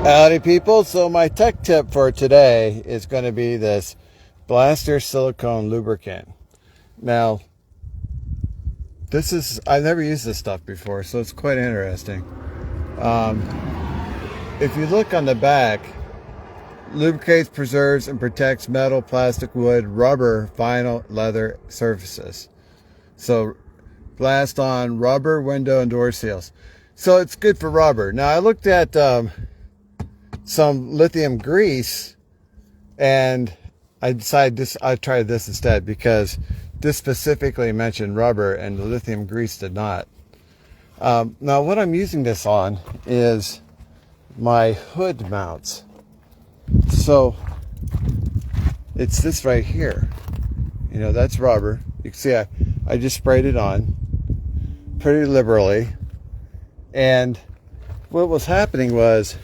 Howdy people, so my tech tip for today is going to be this Blaster silicone lubricant. Now, I've never used this stuff before, so it's quite interesting. If you look on the back, lubricates, preserves, and protects metal, plastic, wood, rubber, vinyl, leather surfaces. So, blast on rubber, window, and door seals. So it's good for rubber. Now I looked at some lithium grease, and I decided I'd try this instead because this specifically mentioned rubber and the lithium grease did not. Now what I'm using this on is my hood mounts. So it's this right here. You know, that's rubber. You can see I just sprayed it on pretty liberally. And what was happening was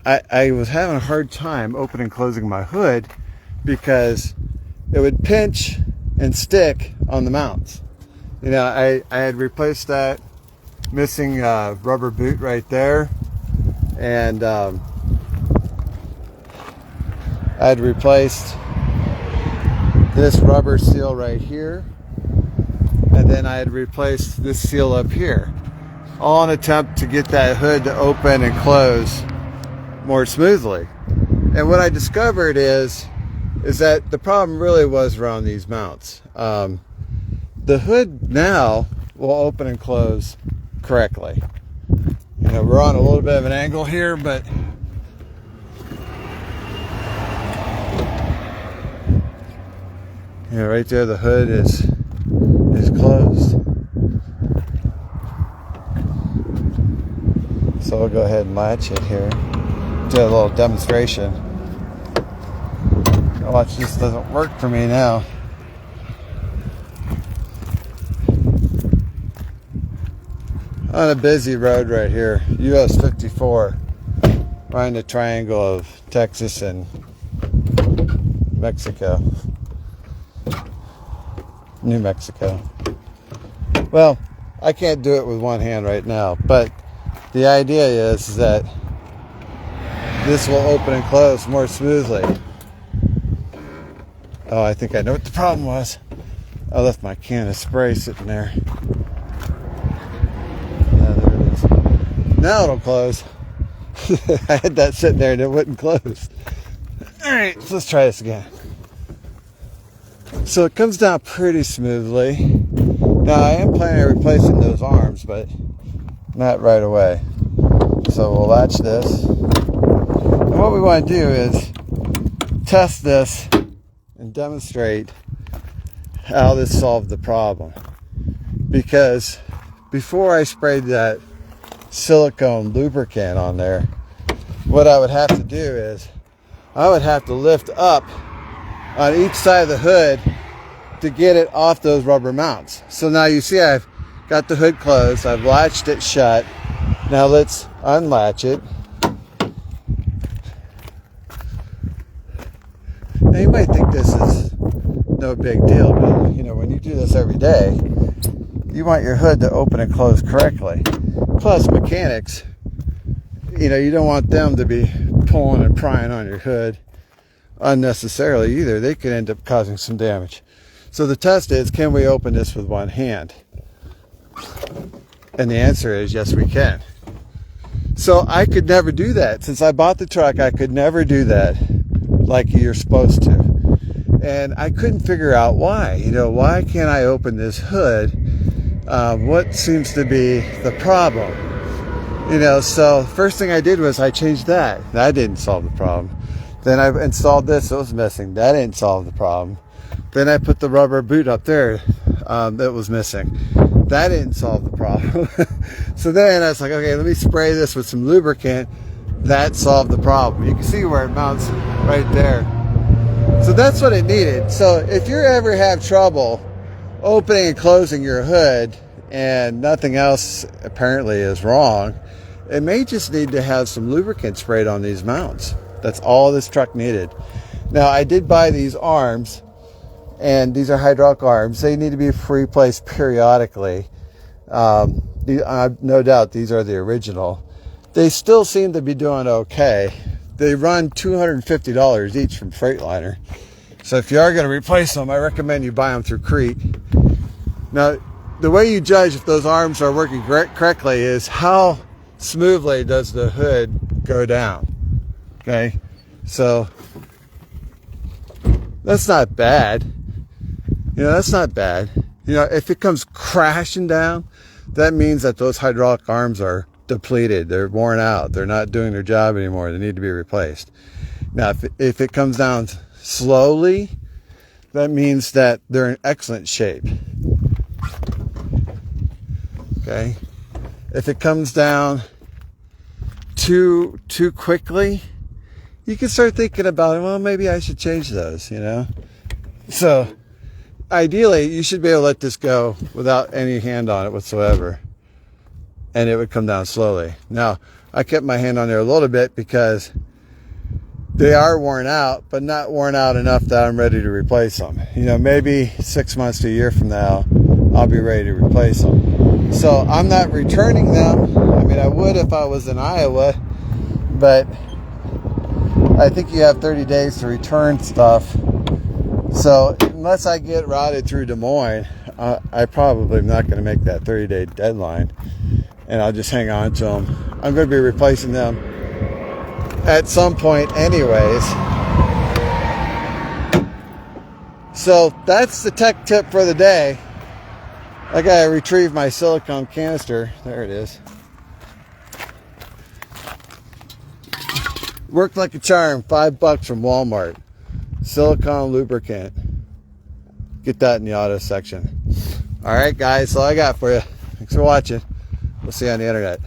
I was having a hard time opening and closing my hood because it would pinch and stick on the mounts. You know, I had replaced that missing rubber boot right there, and I had replaced this rubber seal right here, and then I had replaced this seal up here, all in an attempt to get that hood to open and close more smoothly. And what I discovered is that the problem really was around these mounts. The hood now will open and close correctly. You know, we're on a little bit of an angle here, but yeah, right there the hood is closed. So we'll go ahead and latch it here. Do a little demonstration. Watch, this doesn't work for me now. On a busy road right here, US 54, right in the triangle of Texas and Mexico. New Mexico. Well, I can't do it with one hand right now, but the idea is that this will open and close more smoothly. Oh, I think I know what the problem was. I left my can of spray sitting there. Yeah, there it is. Now it'll close. I had that sitting there and it wouldn't close. Alright, so let's try this again. So it comes down pretty smoothly. Now I am planning on replacing those arms, but not right away. So we'll latch this. And what we want to do is test this and demonstrate how this solved the problem. Because before I sprayed that silicone lubricant on there, what I would have to do is I would have to lift up on each side of the hood to get it off those rubber mounts. So now you see I've got the hood closed, I've latched it shut. Now let's unlatch it. Now you might think this is no big deal, but you know, when you do this every day, you want your hood to open and close correctly. Plus mechanics, you know, you don't want them to be pulling and prying on your hood unnecessarily either. They could end up causing some damage. So the test is, can we open this with one hand? And the answer is yes, we can. So I could never do that. Since I bought the truck, I could never do that like you're supposed to. And I couldn't figure out why. You know, why can't I open this hood? What seems to be the problem? You know, so first thing I did was I changed that. That didn't solve the problem. Then I installed this. It was missing. That didn't solve the problem. Then I put the rubber boot up there that was missing. That didn't solve the problem. So then I was like, okay, let me spray this with some lubricant. That solved the problem. You can see where it mounts right there. So that's what it needed. So if you ever have trouble opening and closing your hood and nothing else apparently is wrong, it may just need to have some lubricant sprayed on these mounts. That's all this truck needed. Now I did buy these arms, and these are hydraulic arms. They need to be replaced periodically. No doubt these are the original. they still seem to be doing okay. They run $250 each from Freightliner. So if you are going to replace them, I recommend you buy them through Crete. Now, the way you judge if those arms are working correctly is how smoothly does the hood go down. Okay, so that's not bad. You know, that's not bad. You know, if it comes crashing down, that means that those hydraulic arms are depleted. They're worn out. They're not doing their job anymore. They need to be replaced. Now, if it comes down slowly, that means that they're in excellent shape. Okay. If it comes down too quickly, you can start thinking about, well, maybe I should change those, you know? So ideally, you should be able to let this go without any hand on it whatsoever, and it would come down slowly. Now, I kept my hand on there a little bit because they are worn out, but not worn out enough that I'm ready to replace them. You know, maybe 6 months to a year from now, I'll be ready to replace them. So I'm not returning them. I mean, I would if I was in Iowa, but I think you have 30 days to return stuff. So unless I get routed through Des Moines, I probably am not going to make that 30-day deadline, and I'll just hang on to them. I'm going to be replacing them at some point anyways. So that's the tech tip for the day. I gotta retrieve my silicone canister. There it is. Worked like a charm. $5 from Walmart. Silicone lubricant. Get that in the auto section. All right, guys, that's all I got for you. Thanks for watching. We'll see you on the internet.